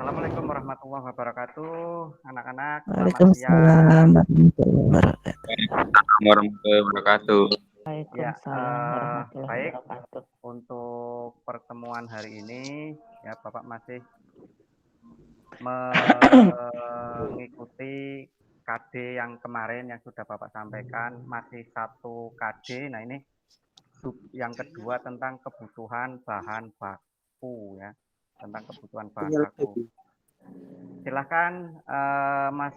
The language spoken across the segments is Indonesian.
Assalamualaikum warahmatullahi wabarakatuh, anak-anak. Selamat Waalaikumsalam siang. warahmatullahi wabarakatuh. Warahmatullahi wabarakatuh. Ya, Waalaikumsalam warahmatullahi baik. wabarakatuh. Untuk pertemuan hari ini, ya Bapak masih mengikuti KD yang kemarin yang sudah Bapak sampaikan, masih 1 KD. Nah ini sub yang kedua tentang kebutuhan bahan baku ya, tentang kebutuhan bahan baku. Silahkan Mas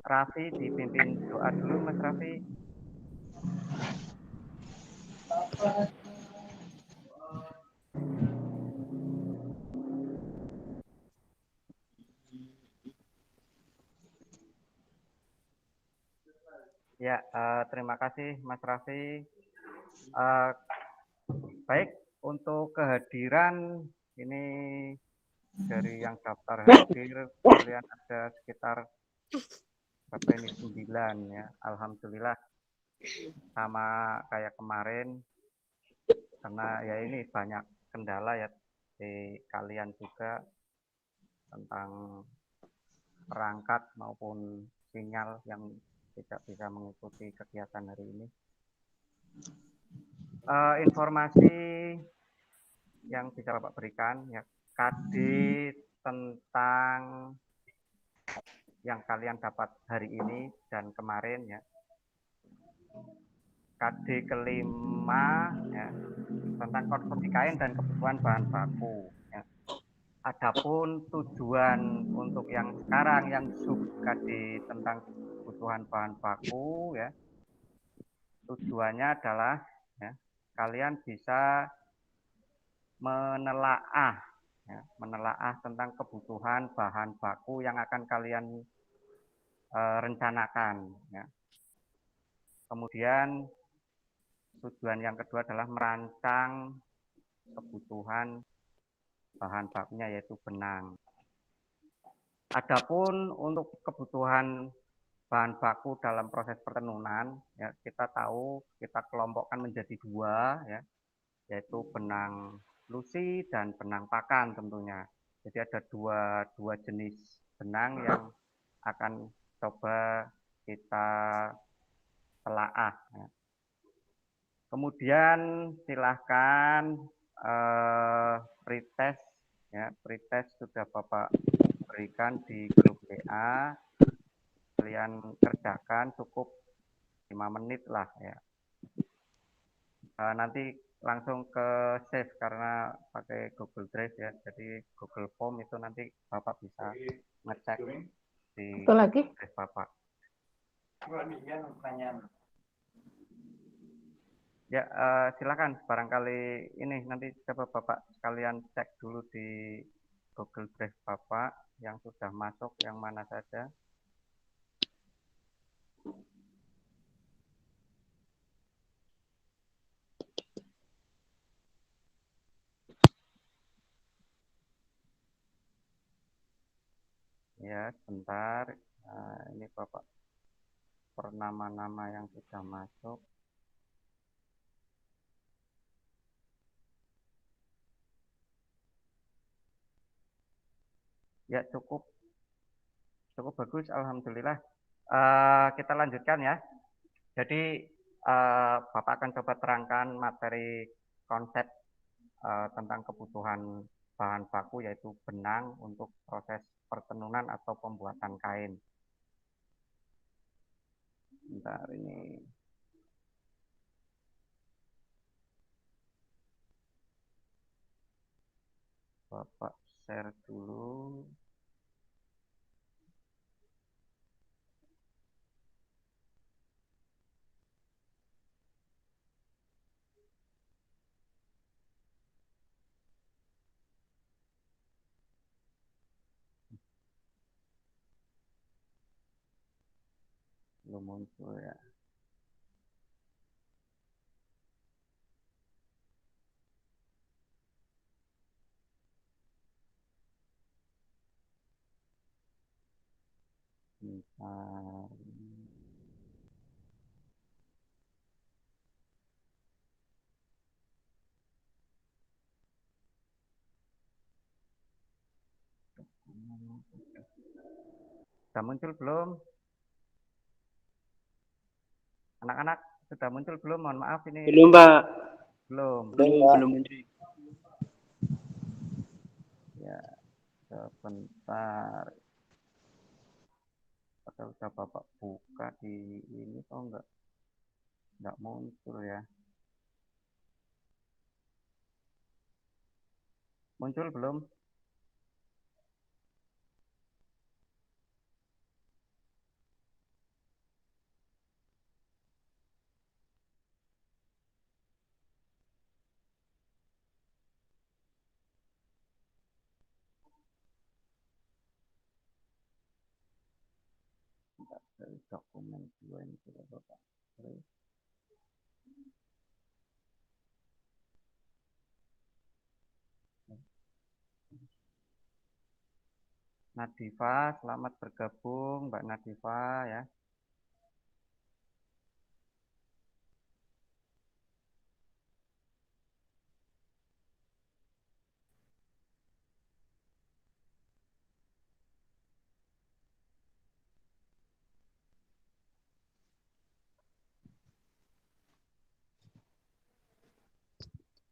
Raffi dipimpin doa dulu, Mas Raffi. Ya, terima kasih Mas Raffi. Baik, untuk kehadiran ini dari yang daftar hadir, kalian ada sekitar berapa ini 9 ya. Alhamdulillah sama kayak kemarin, karena ya ini banyak kendala ya di kalian juga tentang perangkat maupun sinyal yang tidak bisa mengikuti kegiatan hari ini. Informasi yang bisa Bapak berikan ya, KD tentang yang kalian dapat hari ini dan kemarin ya. KD kelima ya, tentang konsumsi kain dan kebutuhan bahan baku ya. Adapun tujuan untuk yang sekarang yang sub KD tentang kebutuhan bahan baku ya, tujuannya adalah ya, kalian bisa menelaah tentang kebutuhan bahan baku yang akan kalian rencanakan ya. Kemudian tujuan yang kedua adalah merancang kebutuhan bahan bakunya yaitu benang. Adapun untuk kebutuhan bahan baku dalam proses pertenunan ya, kita tahu kita kelompokkan menjadi 2 ya, yaitu benang lusi dan benang pakan tentunya. Jadi ada dua jenis benang yang akan coba kita telaah. Ya. Kemudian silahkan pretest ya, pretest sudah Bapak berikan di grup WA. Kalian kerjakan cukup 5 menit lah ya. Nanti langsung ke save karena pakai Google Drive ya, jadi Google Form itu nanti Bapak bisa ngecek di Google Drive Bapak. Ya, silakan barangkali ini nanti coba Bapak sekalian cek dulu di Google Drive Bapak yang sudah masuk yang mana saja. Ya, sebentar. Ini Bapak per nama-nama yang sudah masuk. Ya, cukup bagus, alhamdulillah. Kita lanjutkan ya. Jadi Bapak akan coba terangkan materi konsep tentang kebutuhan bahan baku yaitu benang untuk proses pertenunan atau pembuatan kain. Bentar ini. Bapak share dulu. Belum muncul ya. Bentar. Sudah muncul belum? Anak-anak sudah muncul belum? Mohon maaf ini. Belum, Pak. Belum. Belum muncul. Ya, sebentar. Atau sudah Bapak buka di ini kok enggak muncul ya. Muncul belum? Dari dokumen 2 ini sudah Bapak. Nadifa, selamat bergabung Mbak Nadifa ya.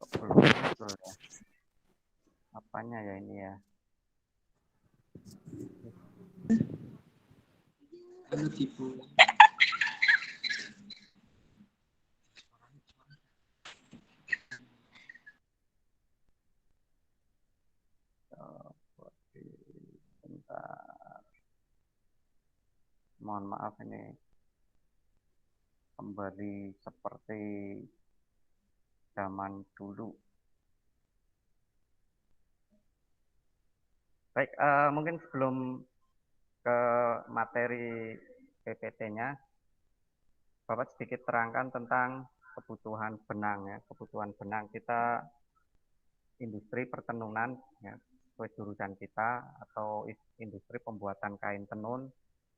Kok belum muncul ya? Apanya ya ini ya? Bentar. Mohon maaf ini kembali seperti zaman dulu. Baik, mungkin sebelum ke materi PPT-nya, Bapak sedikit terangkan tentang kebutuhan benang ya. Kebutuhan benang kita industri pertenunan ya, sesuai jurusan kita atau industri pembuatan kain tenun.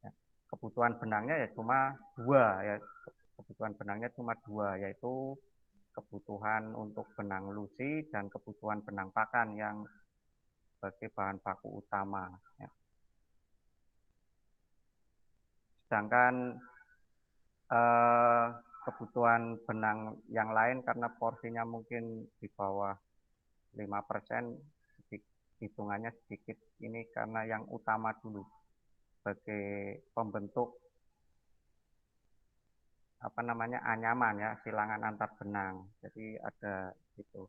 Ya. Kebutuhan benangnya ya cuma dua ya. Kebutuhan benangnya cuma dua, yaitu kebutuhan untuk benang lusi dan kebutuhan benang pakan yang sebagai bahan baku utama. Ya. Sedangkan kebutuhan benang yang lain karena porsinya mungkin di bawah 5%, hitungannya sedikit ini karena yang utama dulu sebagai pembentuk apa namanya anyaman ya, silangan antar benang. Jadi ada itu.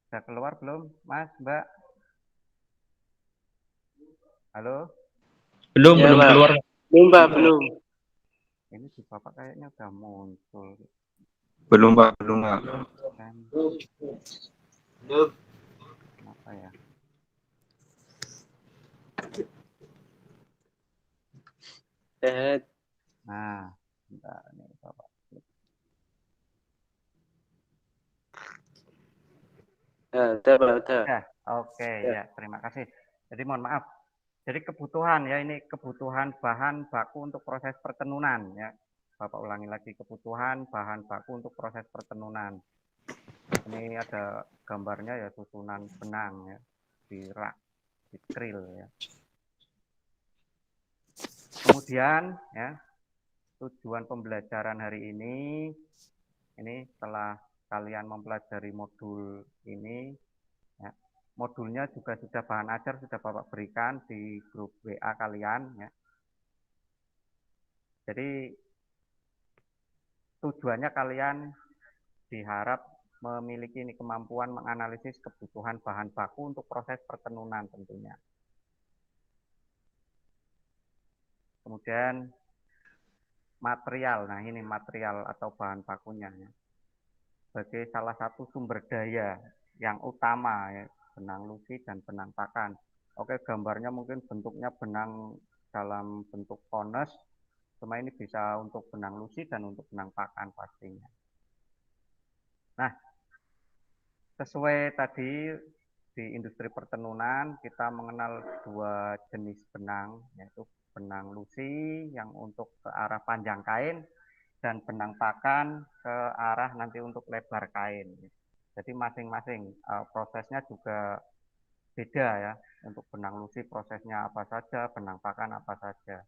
Sudah keluar belum, Mas, Mbak? Halo? Belum, Ya, belum Pak. keluar. Belum, Pak, belum. Ini di Bapak kayaknya udah muncul. Belum, Pak. Belum, Pak. Kan, kenapa ya? Nah, bentar nih Bapak. Udah, Pak, udah. Ya, oke ya, terima kasih. Jadi mohon maaf. Jadi kebutuhan ya, ini kebutuhan bahan baku untuk proses pertenunan ya. Bapak ulangi lagi, kebutuhan bahan baku untuk proses pertenunan. Ini ada gambarnya ya, susunan benang ya, di rak, di krill ya. Kemudian ya, tujuan pembelajaran hari ini setelah kalian mempelajari modul ini, ya, modulnya juga sudah bahan ajar sudah Bapak berikan di grup WA kalian ya. Jadi tujuannya kalian diharap memiliki ini kemampuan menganalisis kebutuhan bahan baku untuk proses pertenunan tentunya. Kemudian material, nah ini material atau bahan bakunya ya. Sebagai salah satu sumber daya yang utama ya, benang lusi dan benang pakan. Oke, gambarnya mungkin bentuknya benang dalam bentuk kones, cuma ini bisa untuk benang lusi dan untuk benang pakan pastinya. Nah, sesuai tadi di industri pertenunan kita mengenal dua jenis benang, yaitu benang lusi yang untuk ke arah panjang kain dan benang pakan ke arah nanti untuk lebar kain. Jadi masing-masing prosesnya juga beda ya. Untuk benang lusi prosesnya apa saja, benang pakan apa saja.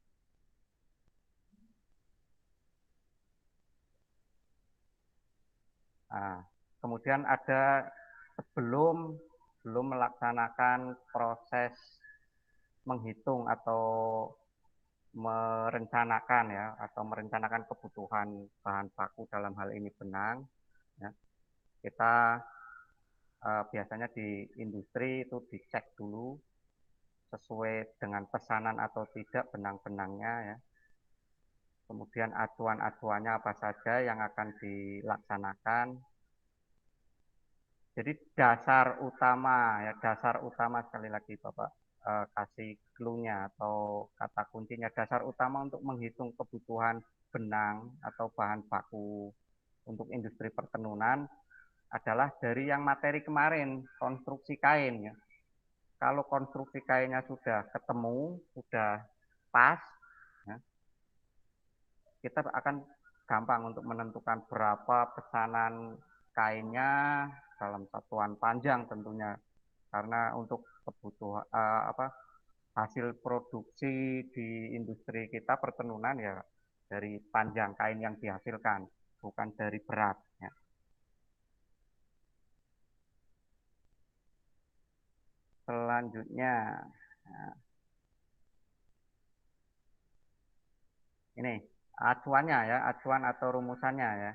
Nah, kemudian ada sebelum melaksanakan proses menghitung atau merencanakan ya, atau merencanakan kebutuhan bahan baku dalam hal ini benang, ya, kita biasanya di industri itu dicek dulu sesuai dengan pesanan atau tidak benang-benangnya ya. Kemudian acuan-acuannya apa saja yang akan dilaksanakan. Jadi dasar utama sekali lagi Bapak kasih clue-nya atau kata kuncinya, dasar utama untuk menghitung kebutuhan benang atau bahan baku untuk industri pertenunan adalah dari yang materi kemarin, konstruksi kain ya. Kalau konstruksi kainnya sudah ketemu, sudah pas, ya, kita akan gampang untuk menentukan berapa pesanan kainnya dalam satuan panjang tentunya, karena untuk kebutuhan hasil produksi di industri kita pertenunan ya dari panjang kain yang dihasilkan, bukan dari berat ya. Selanjutnya nah, ini acuannya ya, acuan atau rumusannya ya.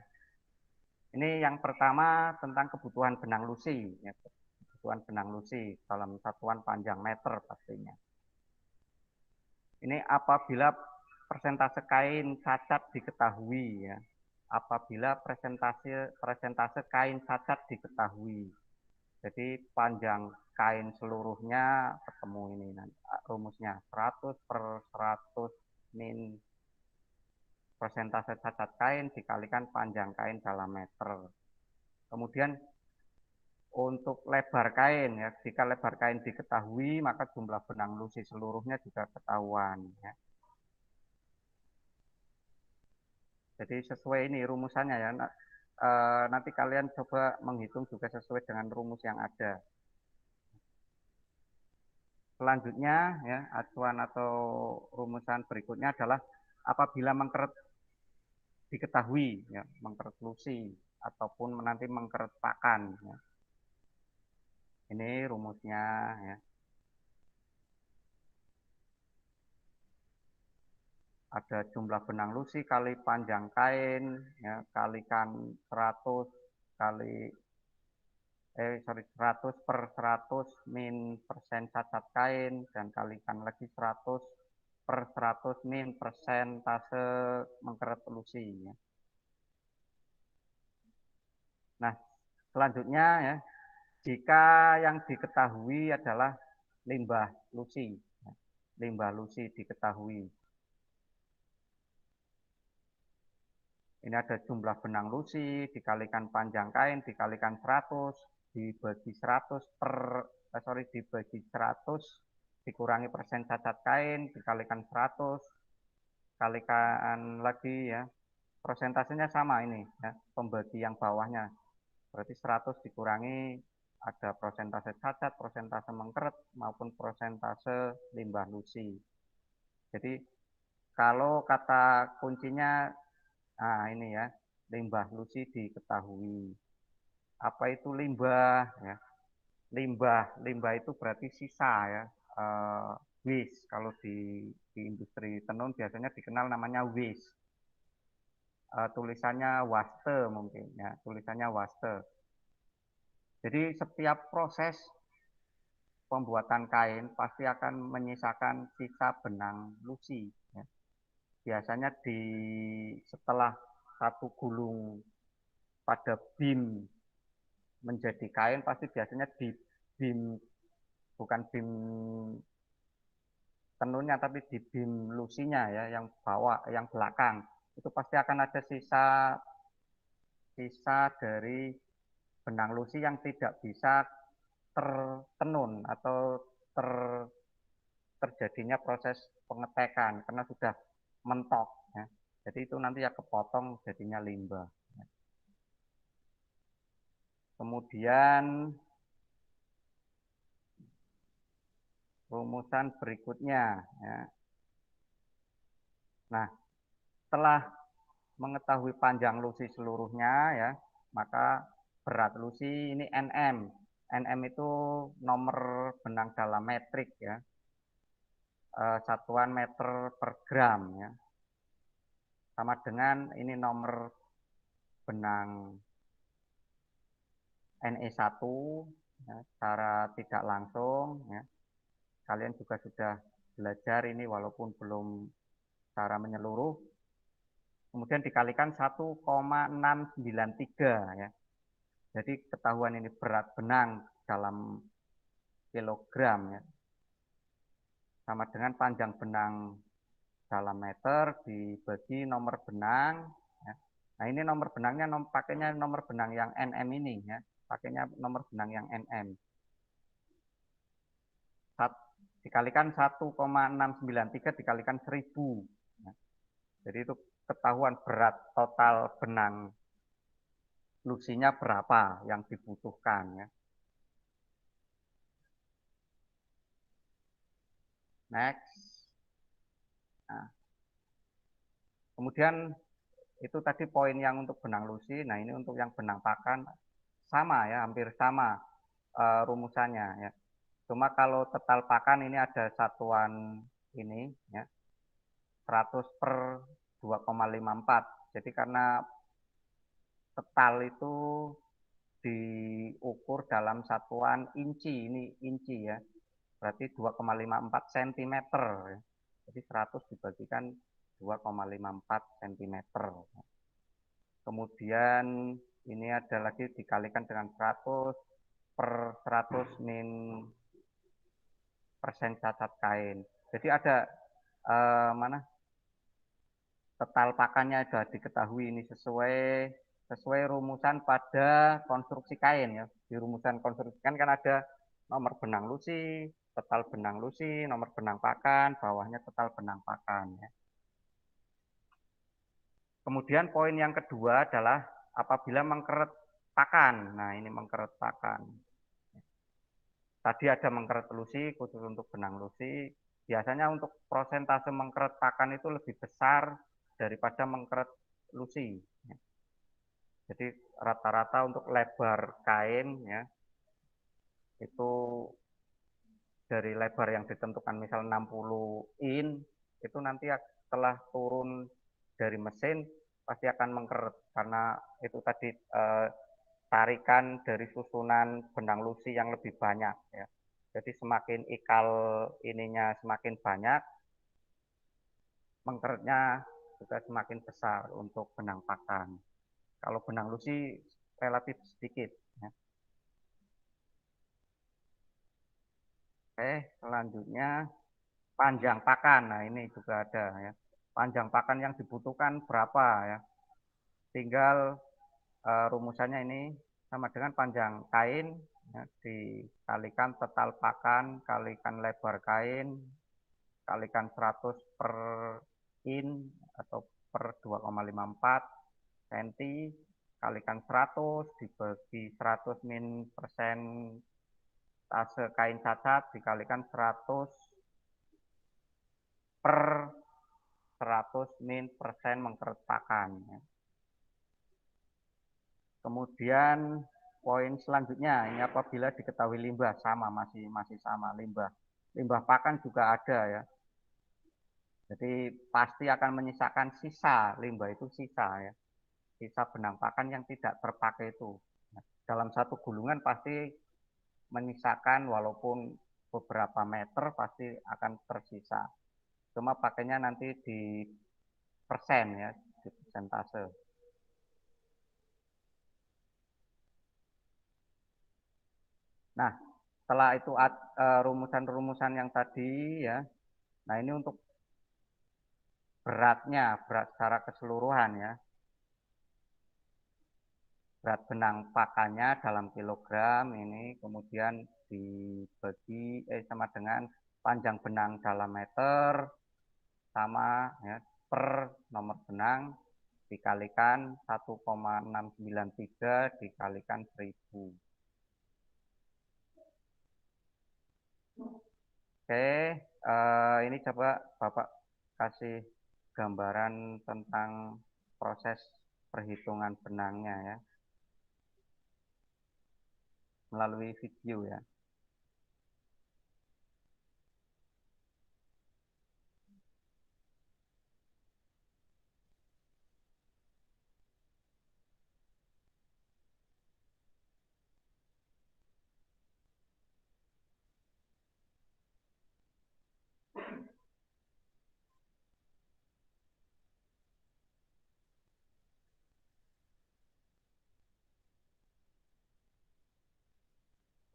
Ini yang pertama tentang kebutuhan benang lusi ya. Kebutuhan benang lusi dalam satuan panjang meter pastinya. Ini apabila persentase kain cacat diketahui ya. Apabila persentase kain cacat diketahui. Jadi panjang kain seluruhnya ketemu ini nanti rumusnya 100 per 100 min persentase cacat kain dikalikan panjang kain dalam meter. Kemudian untuk lebar kain ya, jika lebar kain diketahui maka jumlah benang lusi seluruhnya juga ketahuan ya. Jadi sesuai ini rumusannya ya. Nanti kalian coba menghitung juga sesuai dengan rumus yang ada. Selanjutnya ya, acuan atau rumusan berikutnya adalah apabila mengkeret diketahui ya, mengkeret lusi ataupun nanti mengkeret pakan ya. Ini rumusnya ya. Ada jumlah benang lusi kali panjang kain ya, kalikan 100 kali 100 per 100 min persen cacat kain dan kalikan lagi 100 per 100 min persentase mengkeret lusi ya. Nah, selanjutnya ya, jika yang diketahui adalah limbah lusi ya. Limbah lusi diketahui. Ini ada jumlah benang lusi dikalikan panjang kain dikalikan 100 dibagi 100 dibagi 100 dikurangi persen cacat kain dikalikan 100 kalikan lagi ya. Persentasenya sama ini ya, pembagi yang bawahnya. Berarti 100 dikurangi ada persentase cacat, persentase mengkeret maupun persentase limbah lusi. Jadi kalau kata kuncinya nah ini ya, limbah lusi diketahui. Apa itu limbah ya? Limbah itu berarti sisa ya. Waste kalau di industri tenun biasanya dikenal namanya waste. Tulisannya waste mungkin ya, tulisannya waste. Jadi setiap proses pembuatan kain pasti akan menyisakan sisa benang lusi ya. Biasanya setelah satu gulung pada BIM menjadi kain pasti biasanya di BIM, bukan BIM tenunnya tapi di BIM lusinya ya, yang bawah, yang belakang itu pasti akan ada sisa dari benang lusi yang tidak bisa tertenun atau terjadinya proses pengetekan karena sudah mentok ya. Jadi itu nanti ya kepotong jadinya limbah. Kemudian rumusan berikutnya ya. Nah, setelah mengetahui panjang lusi seluruhnya ya, maka berat lusi ini Nm. Nm itu nomor benang dalam metrik ya. Satuan meter per gram ya. Sama dengan ini nomor benang Ne1 ya, secara tidak langsung ya. Kalian juga sudah belajar ini walaupun belum secara menyeluruh. Kemudian dikalikan 1,693 ya. Jadi ketahuan ini berat benang dalam kilogram ya. Sama dengan panjang benang dalam meter dibagi nomor benang ya. Nah, ini nomor benangnya pakainya nomor benang yang Nm ini ya. Pakainya nomor benang yang Nm. Dikalikan 1,693 dikalikan 1000. Ya. Jadi itu ketahuan berat total benang lusinya berapa yang dibutuhkan ya. Next. Nah, kemudian itu tadi poin yang untuk benang lusi. Nah, ini untuk yang benang pakan sama ya, hampir sama rumusannya ya. Cuma kalau tetal pakan ini ada satuan ini ya, 100 per 2,54. Jadi karena tetal itu diukur dalam satuan inci, ini inci ya. Berarti 2,54 cm ya. Jadi 100 dibagikan 2,54 cm. Kemudian ini ada lagi dikalikan dengan 100 per 100 min persen cacat kain. Jadi ada tetal pakannya sudah diketahui ini sesuai rumusan pada konstruksi kain ya. Di rumusan konstruksi kain kan ada nomor benang lusi, tetal benang lusi, nomor benang pakan, bawahnya tetal benang pakan ya. Kemudian poin yang kedua adalah apabila mengkeret pakan. Nah, ini mengkeret pakan. Tadi ada mengkeret lusi khusus untuk benang lusi. Biasanya untuk prosentase mengkeret pakan itu lebih besar daripada mengkeret lusi. Jadi rata-rata untuk lebar kain ya itu dari lebar yang ditentukan misal 60 in itu nanti setelah turun dari mesin pasti akan mengkeret karena itu tadi tarikan dari susunan benang lusi yang lebih banyak ya. Jadi semakin ikal ininya semakin banyak, mengkeretnya juga semakin besar untuk benang pakan. Kalau benang lusi relatif sedikit. Ya. Oke, selanjutnya panjang pakan. Nah ini juga ada ya. Panjang pakan yang dibutuhkan berapa ya. Tinggal rumusannya ini sama dengan panjang kain ya, dikalikan total pakan kalikan lebar kain kalikan 100 per in atau per 2,54 cm kalikan 100 dibagi 100 min persen tase kain cacat dikalikan 100 per 100 min persen mengkeret pakan ya. Kemudian poin selanjutnya ini apabila diketahui limbah sama masih sama limbah pakan juga ada ya. Jadi pasti akan menyisakan sisa limbah itu sisa ya. Sisa benang pakan yang tidak terpakai itu. Nah, dalam satu gulungan pasti menyisakan walaupun beberapa meter pasti akan tersisa. Cuma pakainya nanti di persen ya, di persentase. Nah, setelah itu rumusan-rumusan yang tadi ya. Nah, ini untuk berat secara keseluruhan ya. berat benang pakannya dalam kilogram ini, kemudian dibagi sama dengan panjang benang dalam meter, sama ya, per nomor benang dikalikan 1,693 dikalikan 1000. Oke, ini coba Bapak kasih gambaran tentang proses perhitungan benangnya ya, melalui video ya.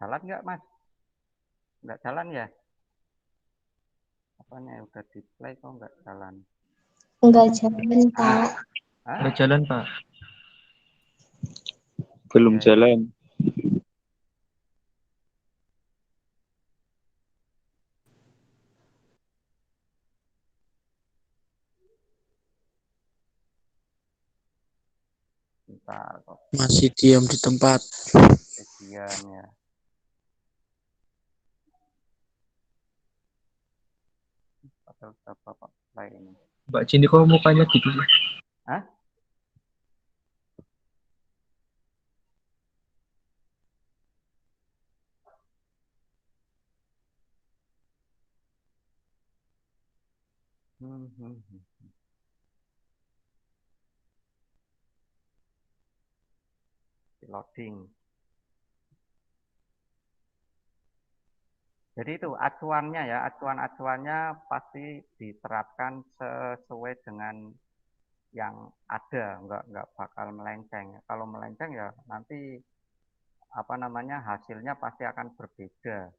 Jalan nggak Mas? Nggak jalan ya? Apanya udah di play kok nggak jalan? Enggak jalan, Pak. Nggak jalan, Pak. Belum Ya, jalan. bentar kok Masih diam di tempat. kejadian ya. Padahal udah Bapak play ini. Mbak Cindy kok mukanya gitu sih? Hah? Loading. Jadi itu acuannya ya, acuan-acuannya pasti diterapkan sesuai dengan yang ada, nggak bakal melenceng. Kalau melenceng ya nanti apa namanya hasilnya pasti akan berbeda.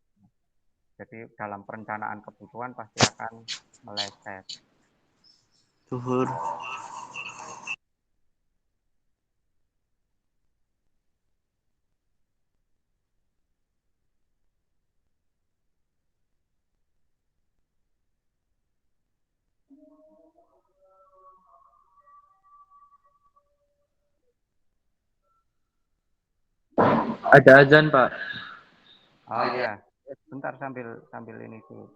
Jadi dalam perencanaan kebutuhan pasti akan meleset. Zuhur. Ada azan, Pak. Oh iya, bentar sambil sambil ini dulu.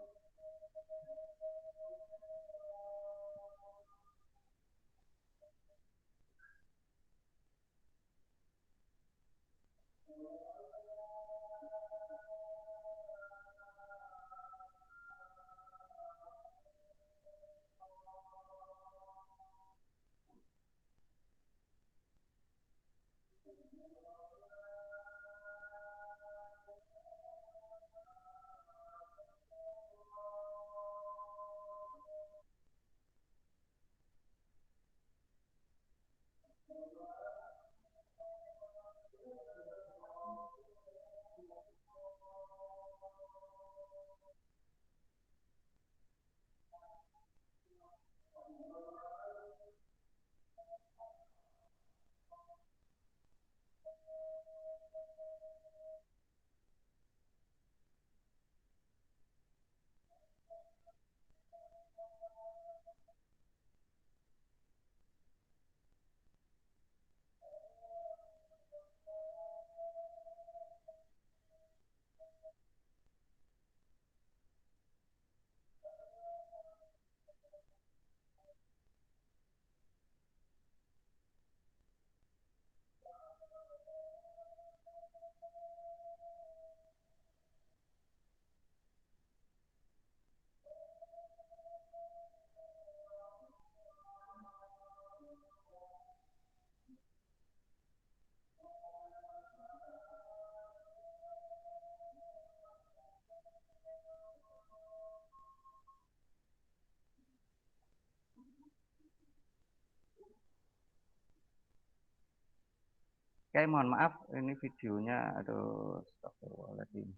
Oke, mohon maaf ini videonya, aduh, astagfirullahaladzim.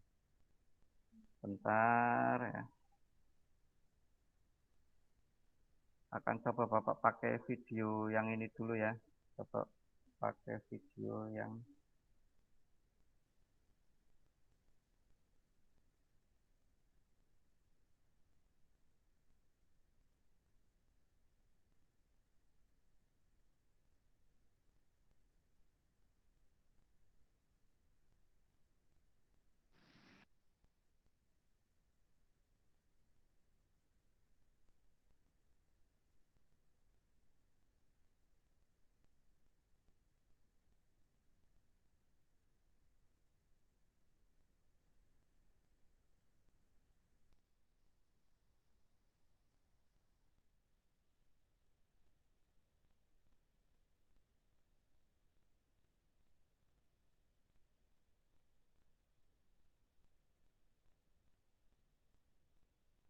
Bentar ya. Akan coba Bapak pakai video yang ini dulu ya. Coba pakai video yang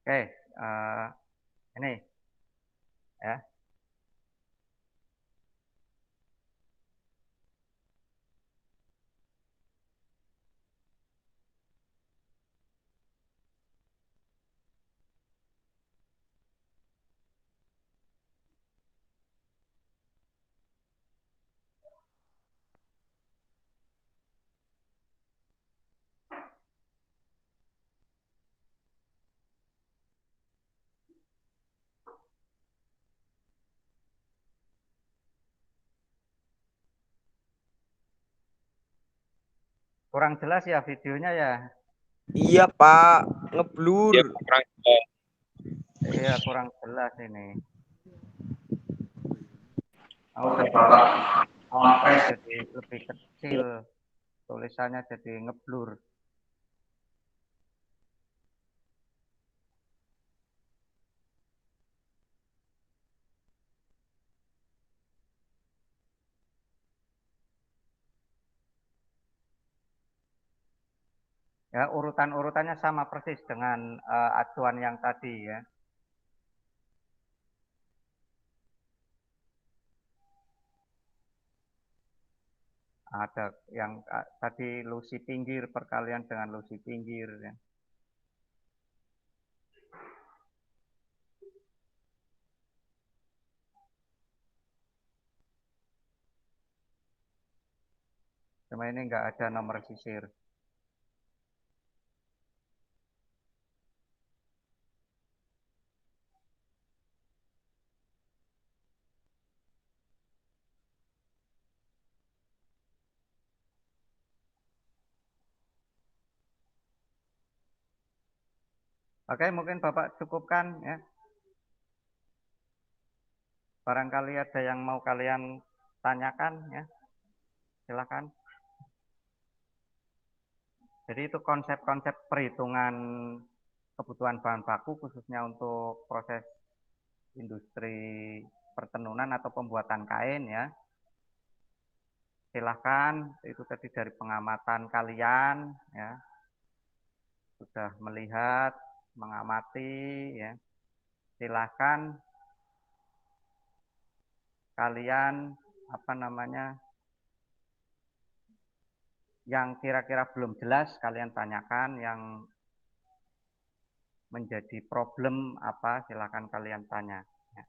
oke, ini ya. Kurang jelas ya videonya ya. Iya Pak, ngeblur. Iya, kurang jelas ini. Udah Bapak compress jadi lebih kecil. Tulisannya jadi ngeblur. Ya, urutan-urutannya sama persis dengan acuan yang tadi ya. Ada yang tadi lusi pinggir perkalian dengan lusi pinggir ya. Cuma ini nggak ada nomor sisir. Oke, mungkin Bapak cukupkan ya. Barangkali ada yang mau kalian tanyakan ya. Silakan. Jadi itu konsep-konsep perhitungan kebutuhan bahan baku khususnya untuk proses industri pertenunan atau pembuatan kain ya. Silahkan, itu tadi dari pengamatan kalian ya. Sudah melihat, mengamati ya. Silahkan kalian yang kira-kira belum jelas kalian tanyakan, yang menjadi problem apa silakan kalian tanya ya.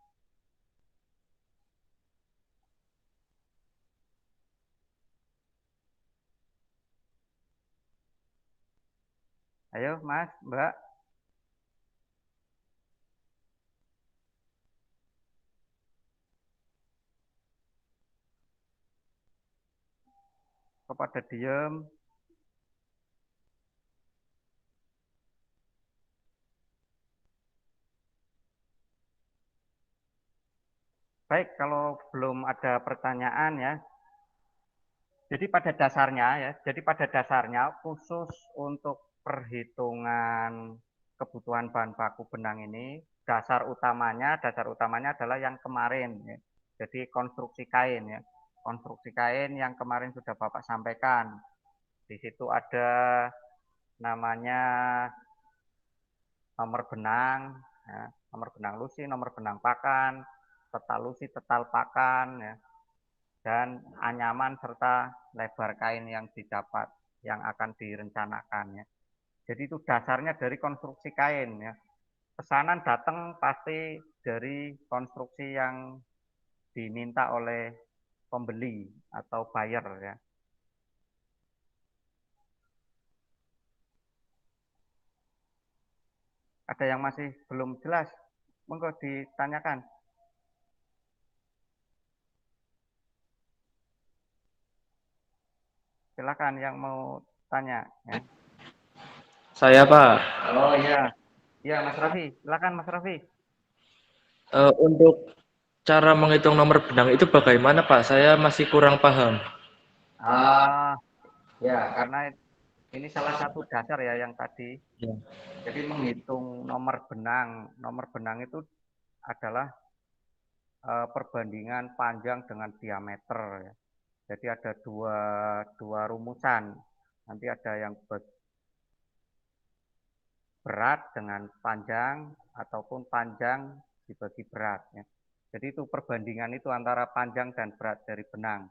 Ayo Mas, Mbak. Kepada diem. Baik, kalau belum ada pertanyaan ya. Jadi pada dasarnya khusus untuk perhitungan kebutuhan bahan baku benang ini, dasar utamanya adalah yang kemarin ya. Jadi konstruksi kain ya. Konstruksi kain yang kemarin sudah Bapak sampaikan. Di situ ada namanya nomor benang, ya, nomor benang lusi, nomor benang pakan, tetal lusi, tetal pakan, ya, dan anyaman serta lebar kain yang didapat, yang akan direncanakan. Ya. Jadi itu dasarnya dari konstruksi kain. Ya. Pesanan datang pasti dari konstruksi yang diminta oleh pembeli atau buyer ya. Ada yang masih belum jelas? Monggo ditanyakan. Silakan yang mau tanya ya. Saya Pak. Oh iya. Iya Mas Raffi, silakan Mas Raffi. Untuk cara menghitung nomor benang itu bagaimana Pak? Saya masih kurang paham. Ah, ya karena ini salah satu dasar ya yang tadi. Ya. Jadi menghitung nomor benang itu adalah perbandingan panjang dengan diameter ya. Jadi ada dua rumusan. Nanti ada yang berat dengan panjang ataupun panjang dibagi berat ya. Jadi itu perbandingan itu antara panjang dan berat dari benang.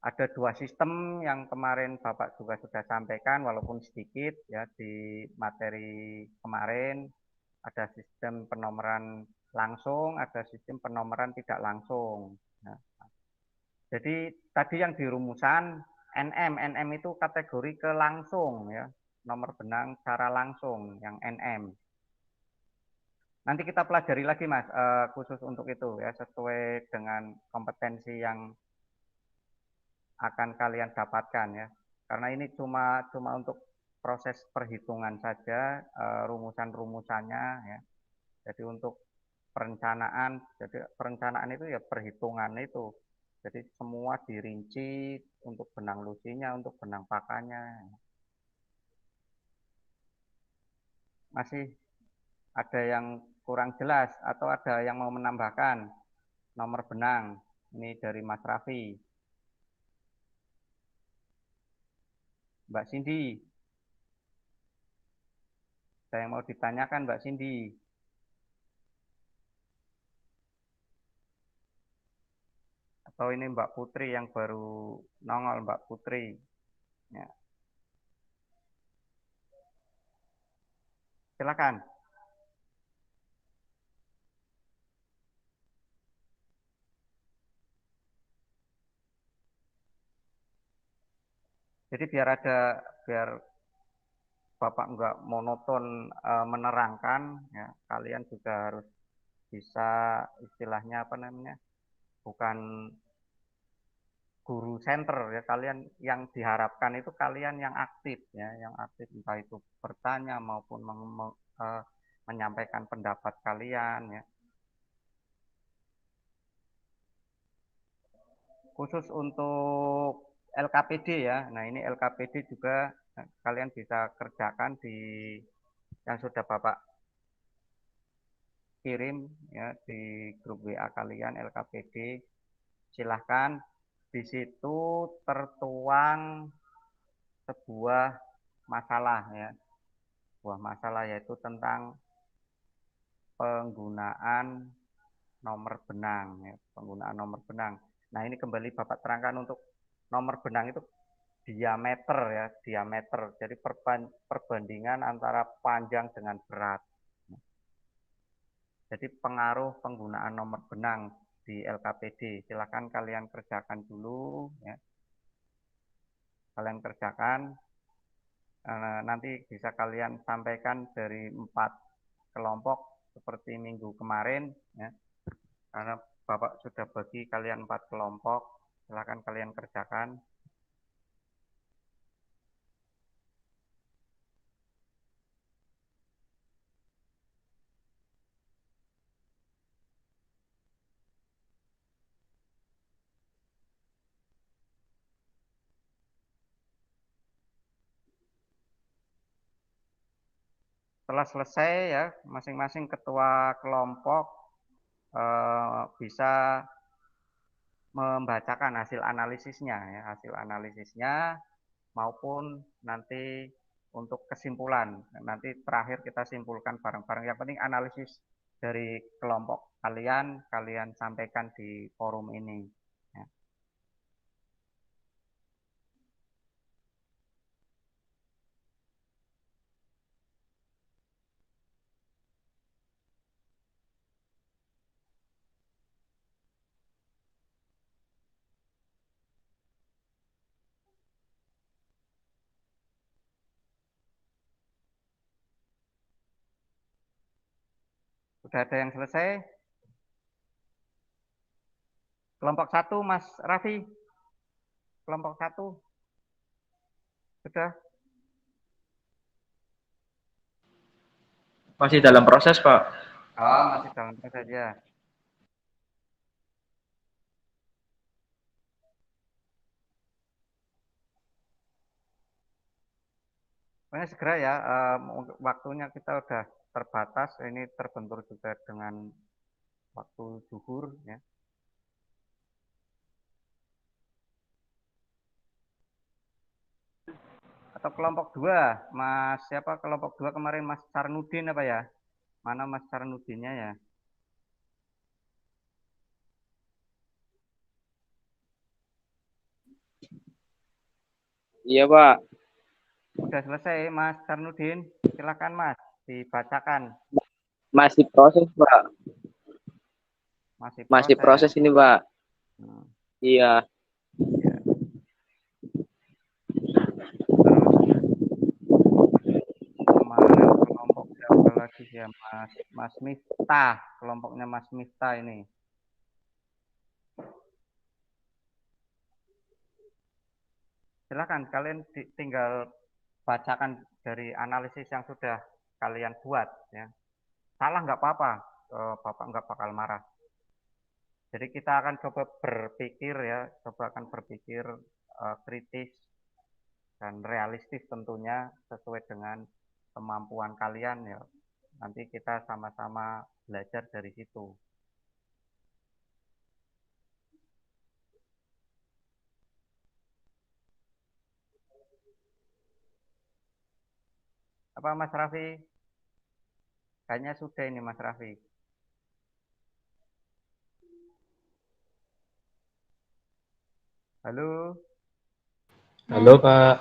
Ada dua sistem yang kemarin Bapak juga sudah sampaikan walaupun sedikit ya di materi kemarin. Ada sistem penomoran langsung, ada sistem penomoran tidak langsung. Nah, jadi tadi yang di rumusan NM itu kategori ke langsung ya, nomor benang secara langsung yang NM. Nanti kita pelajari lagi Mas, khusus untuk itu ya, sesuai dengan kompetensi yang akan kalian dapatkan ya. Karena ini cuma untuk proses perhitungan saja, rumusan-rumusannya ya. Jadi untuk perencanaan, jadi perencanaan itu ya perhitungan itu. Jadi semua dirinci untuk benang lusinya, untuk benang pakannya. Masih ada yang kurang jelas atau ada yang mau menambahkan nomor benang? Ini dari Mas Raffi. Mbak Cindy. Ada yang mau ditanyakan Mbak Cindy? Atau ini Mbak Putri yang baru nongol, Mbak Putri. Ya. Silakan. Jadi biar Bapak nggak monoton menerangkan, ya, kalian juga harus bisa istilahnya apa namanya, bukan guru center ya, kalian yang diharapkan itu kalian yang aktif ya, yang aktif entah itu bertanya maupun menyampaikan pendapat kalian ya. Khusus untuk LKPD ya, nah ini LKPD juga kalian bisa kerjakan di yang sudah Bapak kirim ya di grup WA kalian LKPD. Silahkan, di situ tertuang sebuah masalah ya, sebuah masalah yaitu tentang penggunaan nomor benang ya, penggunaan nomor benang. Nah ini kembali Bapak terangkan untuk nomor benang itu diameter ya, diameter. Jadi perbandingan antara panjang dengan berat. Jadi pengaruh penggunaan nomor benang di LKPD. Silakan kalian kerjakan dulu ya. Kalian kerjakan, nanti bisa kalian sampaikan dari 4 kelompok seperti minggu kemarin ya. Karena Bapak sudah bagi kalian 4 kelompok, silakan kalian kerjakan. Setelah selesai ya, masing-masing ketua kelompok bisa membacakan hasil analisisnya ya, hasil analisisnya maupun nanti untuk kesimpulan. Nanti terakhir kita simpulkan bareng-bareng. Yang penting analisis dari kelompok kalian sampaikan di forum ini. Ya. Sudah ada yang selesai? Kelompok 1, Mas Raffi. Kelompok 1. Sudah? Masih dalam proses, Pak. Oh, masih dalam proses ya. Pokoknya segera ya, waktunya kita udah terbatas. Ini terbentur juga dengan waktu zuhur ya. Atau kelompok 2, Mas siapa kelompok 2 kemarin, Mas Sarnudin apa ya? Mana Mas Sarnudinnya ya? Iya, Pak. Udah selesai Mas Sarnudin? Silakan Mas, dibacakan. Masih proses, Pak. Masih proses ini, Pak. Iya. Ya. Terus kemarin kelompok siapa lagi ya, Mas Miftah, kelompoknya Mas Miftah ini. Silakan kalian tinggal bacakan dari analisis yang sudah kalian buat ya. Salah nggak apa-apa, Bapak nggak bakal marah. Jadi kita akan coba berpikir ya, kritis dan realistis tentunya sesuai dengan kemampuan kalian ya. Nanti kita sama-sama belajar dari situ. Apa Mas Raffi? Kayaknya sudah ini Mas Raffi. Halo? Halo, Pak.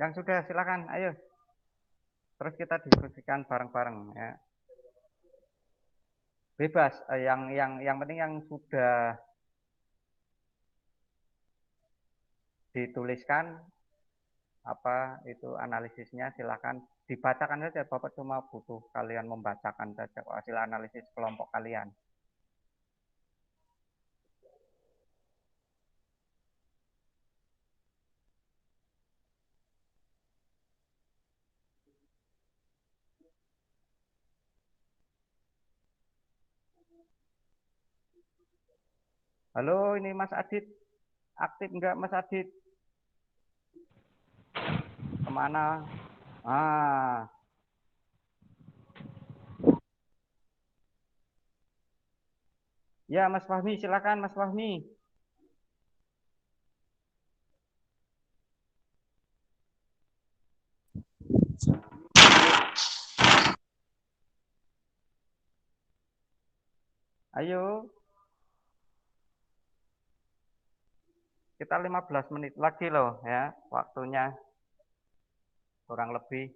Yang sudah silakan, ayo. Terus kita diskusikan bareng-bareng ya. Bebas, yang penting yang sudah dituliskan apa itu analisisnya silakan dibacakan saja. Bapak cuma butuh kalian membacakan saja hasil analisis kelompok kalian. Halo, ini Mas Adit. Aktif enggak Mas Adit? Kemana? Ah. Ya, Mas Fahmi, silakan Mas Fahmi. Ayo. Kita 15 menit lagi loh ya, waktunya. Kurang lebih.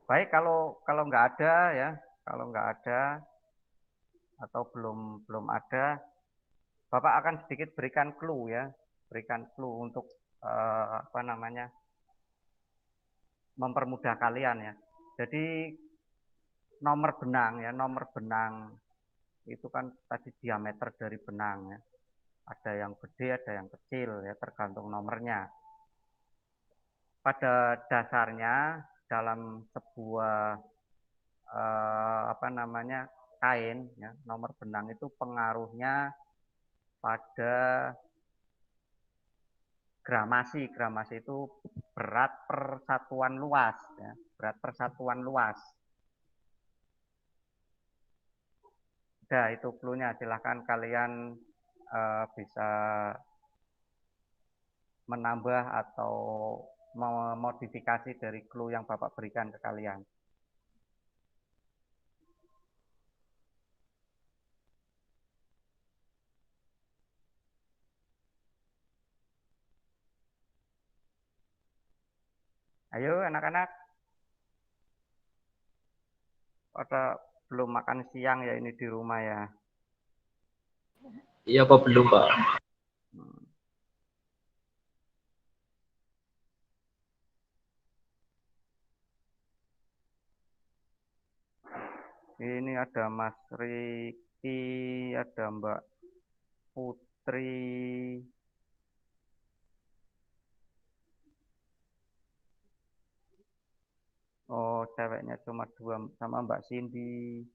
Baik, kalau nggak ada ya, kalau nggak ada atau belum ada, Bapak akan sedikit berikan clue ya, berikan clue untuk mempermudah kalian ya. Jadi nomor benang itu kan tadi diameter dari benang ya. Ada yang gede, ada yang kecil ya, tergantung nomornya. Pada dasarnya dalam sebuah kain ya, nomor benang itu pengaruhnya pada gramasi. Gramasi itu berat per satuan luas ya, berat per satuan luas. Udah itu clue-nya, silahkan kalian bisa menambah atau memodifikasi dari clue yang Bapak berikan ke kalian. Ayo anak-anak. Pada belum makan siang ya ini di rumah ya? Iya, Pak, belum, Pak. Ini ada Mas Riki, ada Mbak Putri. Oh, ceweknya cuma 2 sama Mbak Cindy.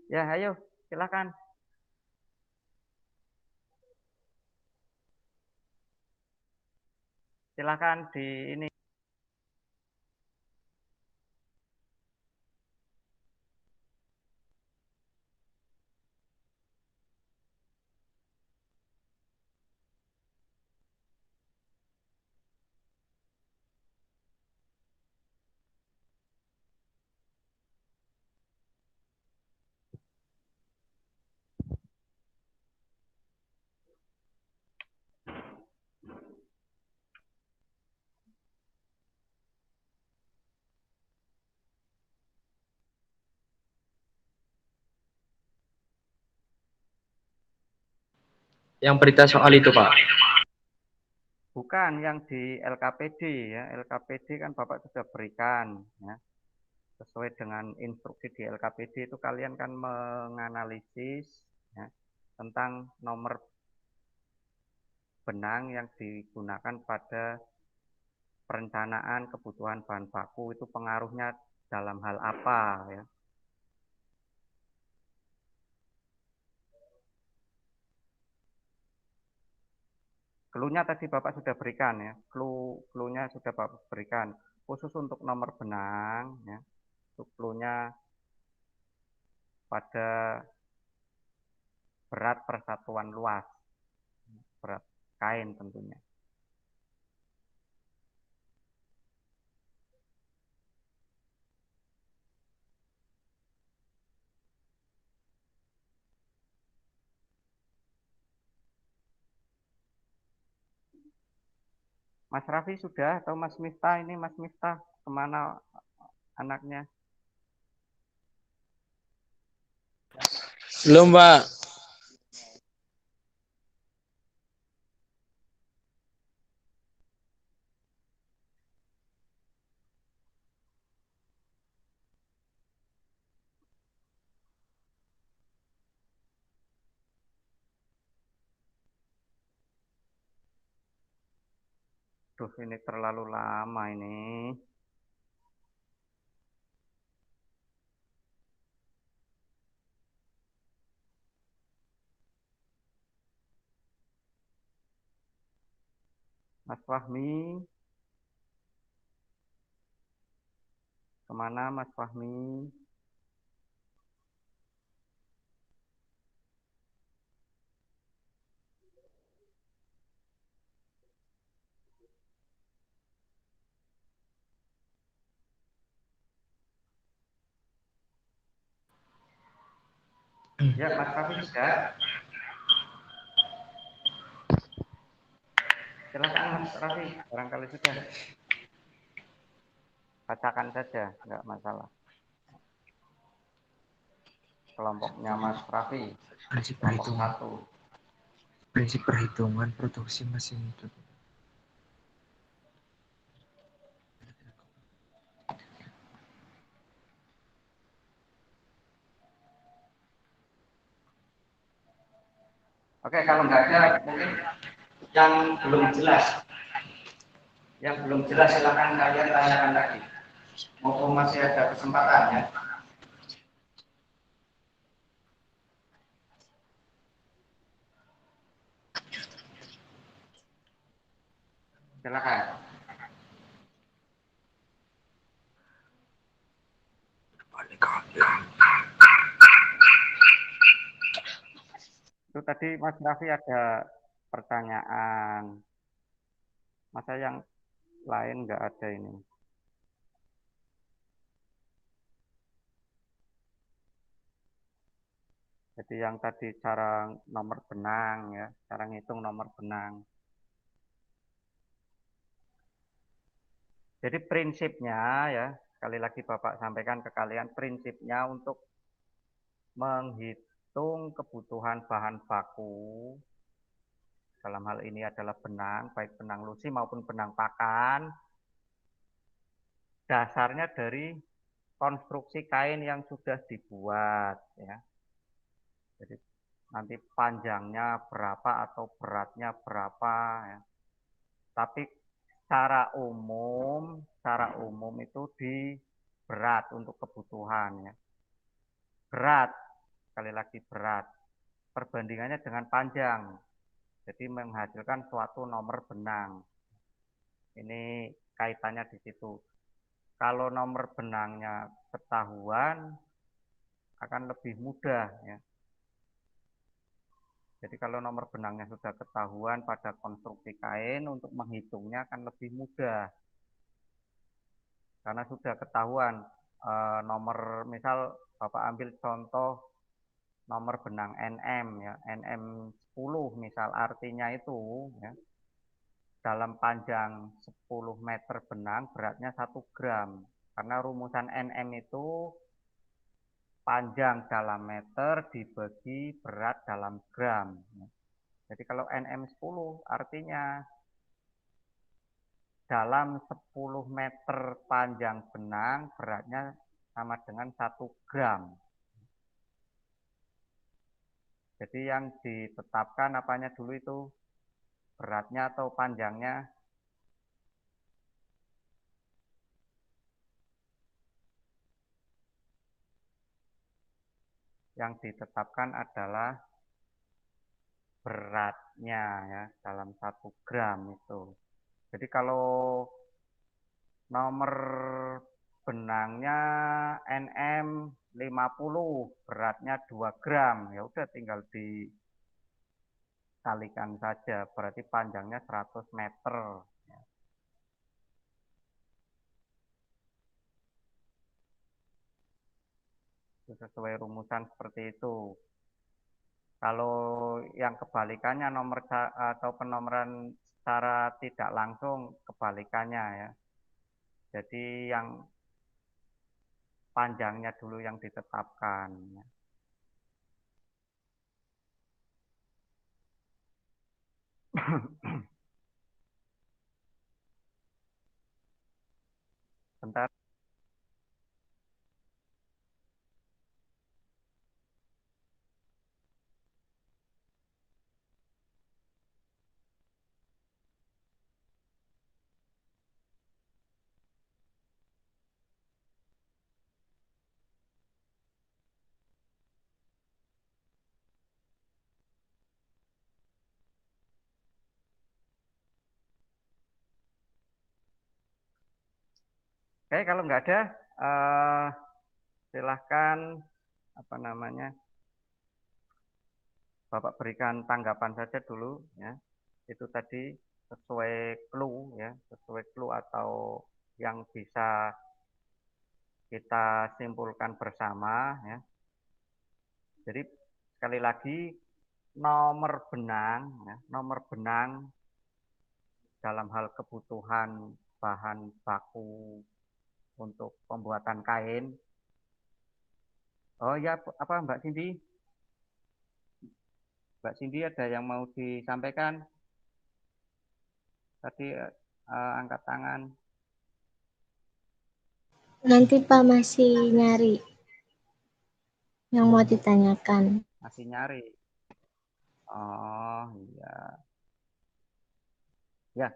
Ya, ayo, silakan. Silakan di ini. Yang berita soal itu, Pak. Bukan yang di LKPD ya. LKPD kan Bapak sudah berikan ya. Sesuai dengan instruksi di LKPD itu kalian kan menganalisis ya, tentang nomor benang yang digunakan pada perencanaan kebutuhan bahan baku itu pengaruhnya dalam hal apa ya. Clue-nya tadi Bapak sudah berikan ya. Clue-nya sudah Bapak berikan. Khusus untuk nomor benang ya. Clue-nya pada berat persatuan luas. Berat kain tentunya. Mas Raffi sudah atau Mas Miftah? Ini Mas Miftah kemana anaknya? Belum, Pak. Duh, ini terlalu lama ini. Mas Fahmi. Kemana Mas Fahmi? Ya, Mas Raffi sudah. Silakan Mas Raffi, barangkali sudah. Bacakan saja, enggak masalah. Kelompoknya Mas Raffi, Prinsip kelompok perhitungan. 1. Prinsip perhitungan produksi mesin itu. Oke, kalau nggak ada mungkin yang belum jelas. Yang belum jelas silakan kalian tanyakan lagi. Mumpung masih ada kesempatan ya. Silakan. Itu tadi Mas Raffi ada pertanyaan. Masa yang lain nggak ada ini? Jadi yang tadi cara nomor benang ya, cara ngitung nomor benang. Jadi prinsipnya ya, sekali lagi Bapak sampaikan ke kalian, prinsipnya untuk menghitung kebutuhan bahan baku, dalam hal ini adalah benang, baik benang lusi maupun benang pakan, dasarnya dari konstruksi kain yang sudah dibuat ya. Jadi nanti panjangnya berapa atau beratnya berapa ya. Tapi secara umum itu di berat untuk kebutuhan ya. Berat, sekali lagi berat. Perbandingannya dengan panjang. Jadi menghasilkan suatu nomor benang. Ini kaitannya di situ. Kalau nomor benangnya ketahuan akan lebih mudah ya. Jadi kalau nomor benangnya sudah ketahuan pada konstruksi kain, untuk menghitungnya akan lebih mudah. Karena sudah ketahuan nomor, misal Bapak ambil contoh nomor benang NM ya, NM 10 misal, artinya itu ya, dalam panjang 10 meter benang beratnya 1 gram. Karena rumusan NM itu panjang dalam meter dibagi berat dalam gram. Jadi kalau NM 10 artinya dalam 10 meter panjang benang beratnya sama dengan 1 gram. Jadi yang ditetapkan apanya dulu itu? Beratnya atau panjangnya? Yang ditetapkan adalah beratnya ya, dalam 1 gram itu. Jadi kalau nomor benangnya NM 50, beratnya 2 gram, ya udah tinggal dikalikan saja, berarti panjangnya 100 meter. Sesuai rumusan seperti itu. Kalau yang kebalikannya nomor atau penomoran secara tidak langsung kebalikannya ya. Jadi yang panjangnya dulu yang ditetapkan. Bentar. Oke, kalau nggak ada, silahkan apa namanya, Bapak berikan tanggapan saja dulu ya. Itu tadi sesuai clue ya, sesuai clue atau yang bisa kita simpulkan bersama ya. Jadi sekali lagi nomor benang ya, nomor benang dalam hal kebutuhan bahan baku untuk pembuatan kain. Oh ya, apa Mbak Cindy? Mbak Cindy ada yang mau disampaikan? Tadi angkat tangan. Nanti Pak masih nyari yang mau ditanyakan. Masih nyari. Oh iya. Ya.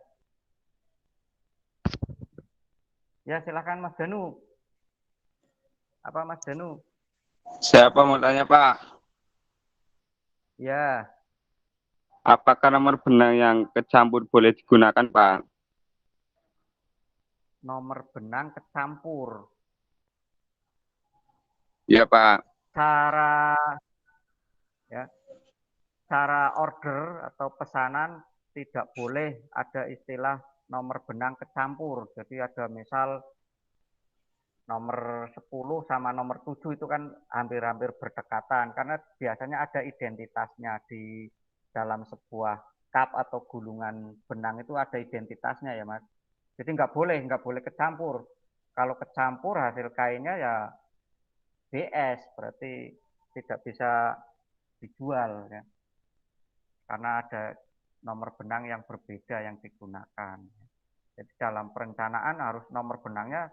Ya silakan Mas Danu. Apa Mas Danu? Siapa mau tanya, Pak? Ya. Apakah nomor benang yang kecampur boleh digunakan, Pak? Nomor benang kecampur. Iya, Pak. Cara order atau pesanan tidak boleh ada istilah nomor benang kecampur. Jadi ada misal nomor 10 sama nomor 7 itu kan hampir-hampir berdekatan karena biasanya ada identitasnya di dalam sebuah cup atau gulungan benang itu ada identitasnya ya Mas. Jadi nggak boleh kecampur. Kalau kecampur hasil kainnya ya BS, berarti tidak bisa dijual ya. Karena ada nomor benang yang berbeda yang digunakan. Jadi dalam perencanaan harus nomor benangnya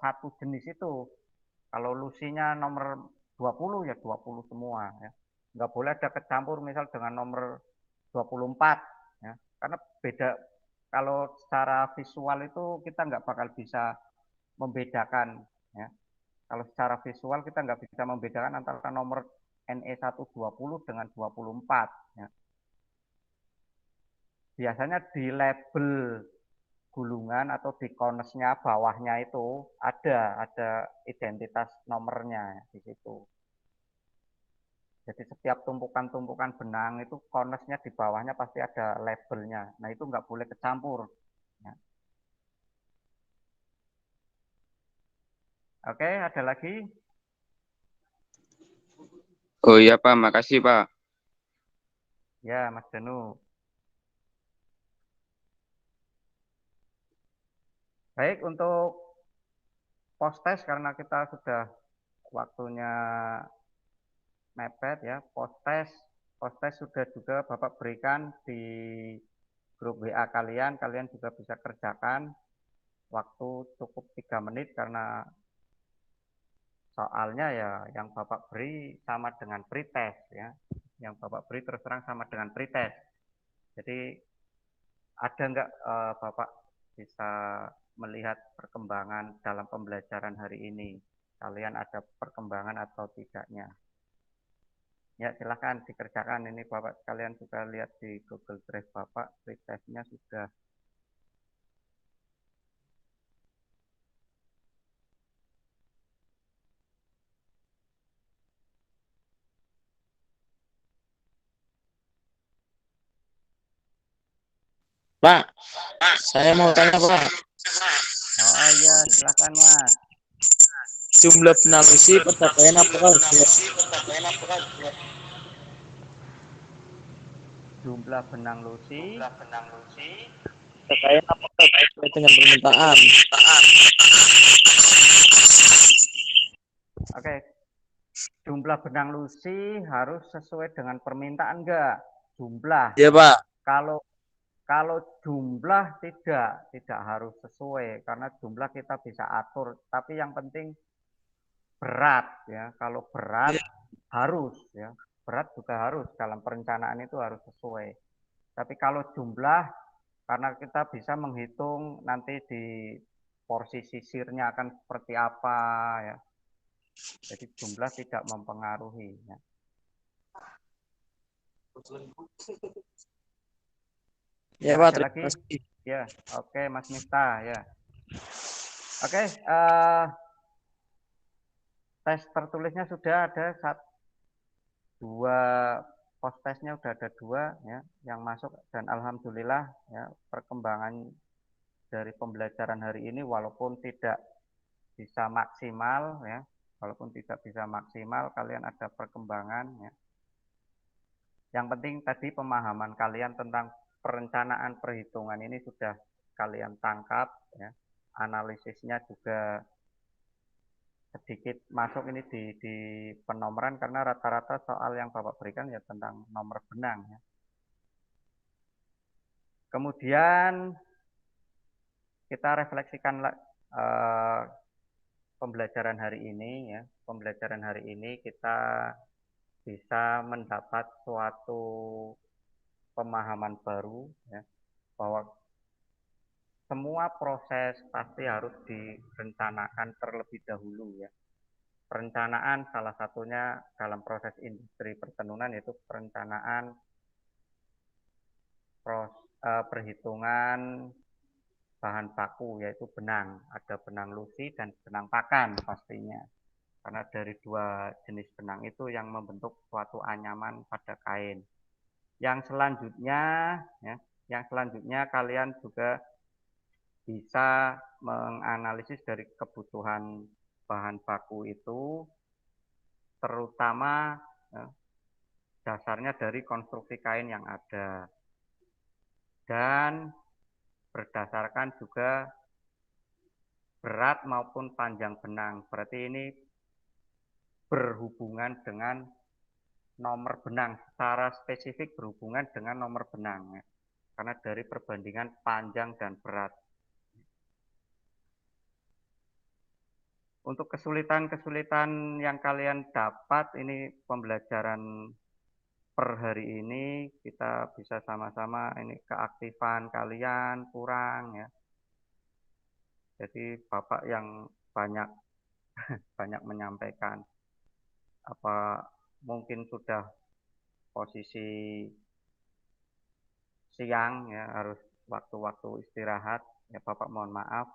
satu jenis itu. Kalau lusinya nomor 20 ya 20 semua ya. Nggak boleh ada kecampur misal dengan nomor 24 ya. Karena beda, kalau secara visual itu kita nggak bakal bisa membedakan ya. Kalau secara visual kita nggak bisa membedakan antara nomor NE120 dengan 24 ya. Biasanya di label gulungan atau di konesnya bawahnya itu ada identitas nomornya di situ. Jadi setiap tumpukan-tumpukan benang itu konesnya di bawahnya pasti ada labelnya. Nah itu nggak boleh kecampur. Ya. Oke, ada lagi? Oh iya Pak, makasih Pak. Ya, Mas Danu. Baik, untuk post test karena kita sudah waktunya mepet ya, post test sudah juga Bapak berikan di grup WA kalian juga bisa kerjakan, waktu cukup 3 menit karena soalnya ya yang Bapak beri sama dengan pretest ya, yang Bapak beri terus terang sama dengan pretest. Jadi ada nggak Bapak bisa melihat perkembangan dalam pembelajaran hari ini? Kalian ada perkembangan atau tidaknya? Ya silahkan dikerjakan, ini Bapak sekalian juga lihat di Google Drive Bapak, pretestnya sudah. Pak, saya mau tanya Pak, Oh iya silahkan Mas. jumlah benang lusi pencapaian apakah Jumlah benang lusi pencapaian apakah sesuai dengan permintaan? Oke, jumlah benang lusi harus sesuai dengan permintaan enggak? Jumlah. Iya Pak. Kalau jumlah tidak harus sesuai karena jumlah kita bisa atur, tapi yang penting berat ya. Kalau berat harus ya. Berat juga harus dalam perencanaan itu harus sesuai. Tapi kalau jumlah karena kita bisa menghitung nanti di porsi sisirnya akan seperti apa ya. Jadi jumlah tidak mempengaruhi ya. Ya Ya, Pak, ada terima lagi? kasih. Ya, oke Mas Miftah ya. Oke, tes tertulisnya sudah ada dua, post testnya sudah ada 2 ya yang masuk dan alhamdulillah ya perkembangan dari pembelajaran hari ini walaupun tidak bisa maksimal ya, walaupun tidak bisa maksimal kalian ada perkembangan ya. Yang penting tadi pemahaman kalian tentang perencanaan perhitungan ini sudah kalian tangkap ya. Analisisnya juga sedikit masuk ini di penomoran karena rata-rata soal yang Bapak berikan ya tentang nomor benang ya. Kemudian kita refleksikan pembelajaran hari ini ya. Pembelajaran hari ini kita bisa mendapat suatu pemahaman baru ya, bahwa semua proses pasti harus direncanakan terlebih dahulu ya. Perencanaan salah satunya dalam proses industri pertenunan yaitu perencanaan perhitungan bahan baku yaitu benang. Ada benang lusi dan benang pakan pastinya. Karena dari 2 jenis benang itu yang membentuk suatu anyaman pada kain. Yang selanjutnya kalian juga bisa menganalisis dari kebutuhan bahan baku itu, terutama dasarnya dari konstruksi kain yang ada dan berdasarkan juga berat maupun panjang benang. Berarti ini berhubungan dengan nomor benang, secara spesifik berhubungan dengan nomor benang ya. Karena dari perbandingan panjang dan berat. Untuk kesulitan-kesulitan yang kalian dapat, ini pembelajaran per hari ini kita bisa sama-sama, ini keaktifan kalian kurang ya. Jadi Bapak yang banyak banyak menyampaikan. Apa mungkin sudah posisi siang ya, harus waktu-waktu istirahat ya, Bapak mohon maaf.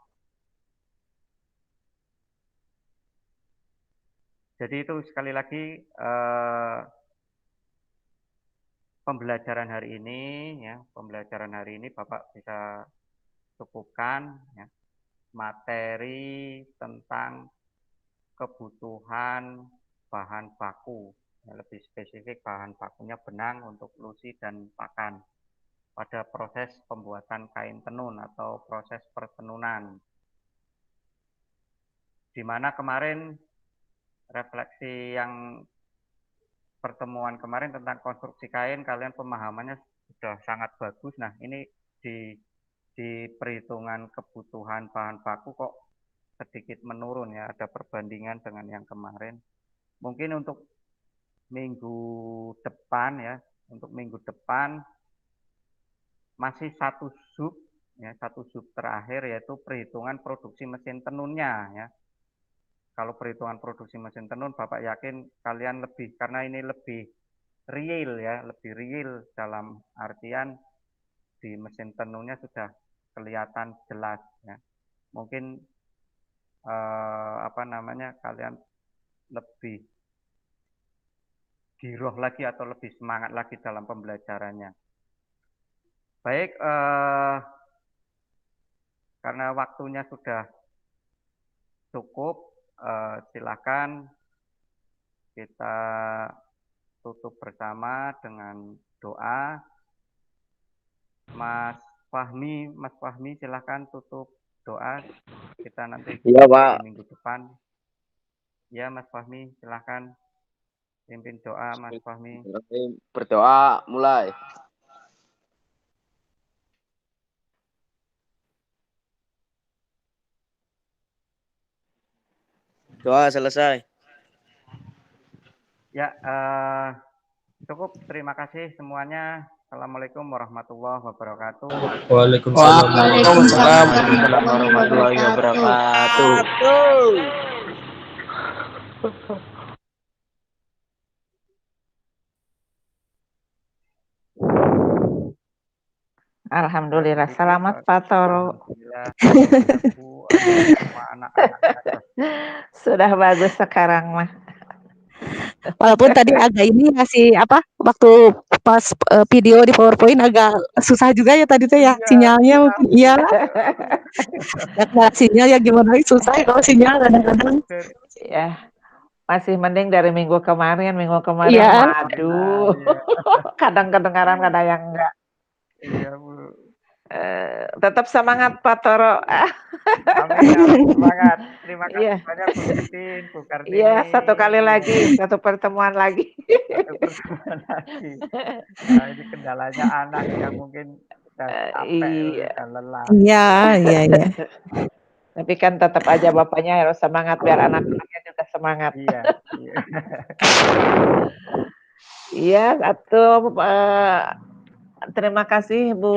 Jadi itu sekali lagi pembelajaran hari ini ya, pembelajaran hari ini Bapak bisa cukupkan ya, materi tentang kebutuhan bahan baku, ya, lebih spesifik bahan bakunya benang untuk lusi dan pakan pada proses pembuatan kain tenun atau proses pertenunan. Di mana kemarin refleksi yang pertemuan kemarin tentang konstruksi kain, kalian pemahamannya sudah sangat bagus. Nah, ini di perhitungan kebutuhan bahan baku kok sedikit menurun ya, ada perbandingan dengan yang kemarin. Mungkin untuk minggu depan ya, untuk minggu depan masih satu sub ya, satu sub terakhir yaitu perhitungan produksi mesin tenunnya ya. Kalau perhitungan produksi mesin tenun, Bapak yakin kalian lebih, karena ini lebih real ya, lebih real dalam artian di mesin tenunnya sudah kelihatan jelas ya. Mungkin kalian lebih giroh lagi atau lebih semangat lagi dalam pembelajarannya. Baik, karena waktunya sudah cukup, silakan kita tutup bersama dengan doa. Mas Fahmi silakan tutup doa. Kita nanti Iya, Pak. minggu depan. Ya, Mas Fahmi silakan pimpin doa, Mas Fahmi. Berdoa mulai. Doa selesai. Ya, cukup. Terima kasih semuanya. Assalamualaikum warahmatullahi wabarakatuh. Waalaikumsalam. Waalaikumsalam warahmatullahi wabarakatuh. Alhamdulillah, selamat Pak Toro. Alhamdulillah, Bu, sama anak-anak. Sudah bagus sekarang mah. Walaupun tadi agak ini masih waktu pas video di PowerPoint agak susah juga ya tadi tuh ya, sinyalnya mungkin iya. Sinyal ya gimana susah ya kalau sinyal kadang-kadang. Ya, masih mending dari minggu kemarin. Iya. Waduh, kadang kedengaran, kadang yang enggak. Iya, Bu. Tetap semangat Pak Toro. Amin, semangat. Terima kasih banyak Bu Titin, Bu Kartini. Iya, satu kali lagi, satu pertemuan lagi. Satu pertemuan lagi. Nah, ini kendalanya anak yang mungkin sudah capek, sudah lelah. Iya. Tapi kan tetap aja bapaknya harus semangat biar anak-anaknya juga semangat. Iya. Iya, terima kasih Bu